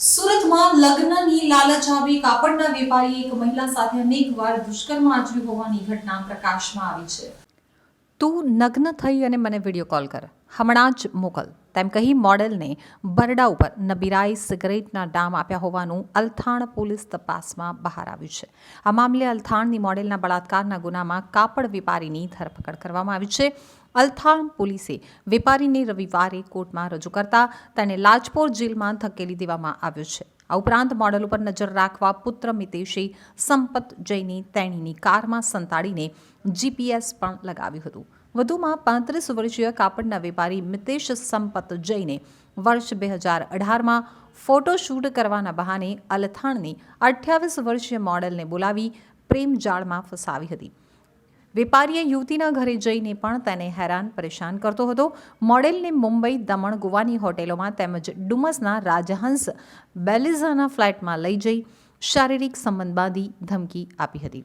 સુરતમાં લગ્નની લાલચ આપી કાપડના વેપારીએ એક મહિલા સાથે અનેકવાર દુષ્કર્મ આચર્યું હોવાની ઘટના પ્રકાશમાં આવી છે. તું નગ્ન થઈ અને મને વિડીયો કોલ કર, હમણાં જ મોકલ, તેમ કહી મોડેલને બરડા ઉપર નબીરાએ સિગરેટના ડામ આપ્યા હોવાનું અલથાણ પોલીસ તપાસમાં બહાર આવ્યું છે. આ મામલે અલથાણની મોડેલના બળાત્કારના ગુનામાં કાપડ વેપારીની ધરપકડ કરવામાં આવી છે. અલથાણ પોલીસે વેપારીને રવિવારે કોર્ટમાં રજૂ કરતા તેને લાજપોર જેલમાં ધકેલી દેવામાં આવ્યો છે. આ ઉપરાંત મોડલ ઉપર નજર રાખવા પુત્ર મિતેશે સંપત જઈને તેણીની કારમાં સંતાડીને જીપીએસ પણ લગાવ્યું હતું. વધુમાં 35 વર્ષીય કાપડના વેપારી મિતેશ સંપત જઈને વર્ષ 2018માં ફોટોશૂટ કરવાના બહાને અલથાણની 28 વર્ષીય મોડેલને બોલાવી પ્રેમ જાળમાં ફસાવી હતી. વેપારીએ યુવતીના ઘરે જઈને પણ તેને હેરાન પરેશાન કરતો હતો. મોડેલને મુંબઈ, દમણ, ગોવાની હોટેલોમાં તેમજ ડુમસના રાજહંસ બેલિઝાના ફ્લેટમાં લઈ જઈ શારીરિક સંબંધ બાંધી ધમકી આપી હતી.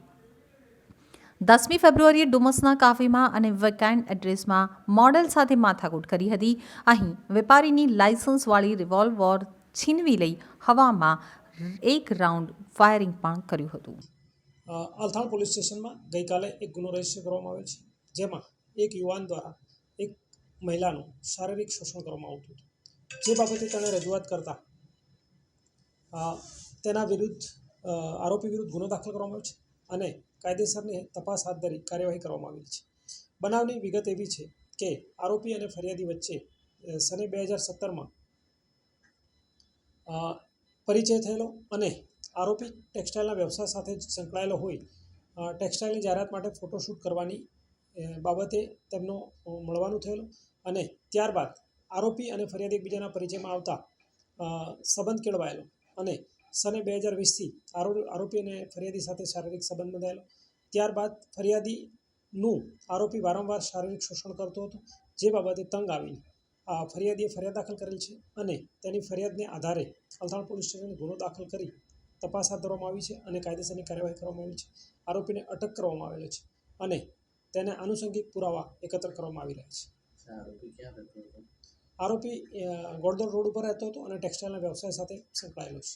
10મી ફેબ્રુઆરીએ ડુમસના કાફેમાં અને વેકેન્ડ એડ્રેસમાં મોડેલ સાથે માથાકૂટ કરી હતી. અહીં વેપારીની લાયસન્સવાળી રિવોલ્વર છીનવી લઈ હવામાં એક રાઉન્ડ ફાયરિંગ પણ કર્યું હતું. અલથાણ પોલીસ સ્ટેશનમાં ગઈકાલે એક ગુનો રજીસ્ટર કરવામાં આવ્યો છે, જેમાં એક યુવાન દ્વારા એક મહિલાનું શારીરિક શોષણ કરવામાં આવતું હતું. જે બાબતે તેણે રજૂઆત કરતા તેના વિરુદ્ધ આરોપી વિરુદ્ધ ગુનો દાખલ કરવામાં આવ્યો છે અને કાયદેસરની તપાસ હાથ ધરી કાર્યવાહી કરવામાં આવેલી છે. બનાવની વિગત એવી છે કે આરોપી અને ફરિયાદી વચ્ચે સને 2017માં પરિચય થયેલો અને આરોપી ટેક્સટાઇલના વ્યવસાય સાથે સંકળાયેલો હોય ટેક્સટાઇલની જાહેરાત માટે ફોટોશૂટ કરવાની બાબતે તેમનો મળવાનું થયેલું અને ત્યારબાદ આરોપી અને ફરિયાદી એકબીજાના પરિચયમાં આવતા સંબંધ કેળવાયેલો અને સને 2020થી આરોપી અને ફરિયાદી સાથે શારીરિક સંબંધ બંધાયેલો. ત્યારબાદ ફરિયાદીનું આરોપી વારંવાર શારીરિક શોષણ કરતો હતો, જે બાબતે તંગ આવીને ફરિયાદીએ ફરિયાદ દાખલ કરેલ છે અને તેની ફરિયાદને આધારે અલથાણ પોલીસ સ્ટેશને ગુનો દાખલ કરી તપાસ હાથ ધરવામાં આવી છે અને કાયદેસરની કાર્યવાહી કરવામાં આવી છે. આરોપીને અટક કરવામાં આવેલો છે અને તેને આનુષંગિક પુરાવા એકત્ર કરવામાં આવી રહ્યા છે. આરોપી ગોળદોડ રોડ ઉપર રહેતો હતો અને ટેક્સટાઇલના વ્યવસાય સાથે સંકળાયેલો છે.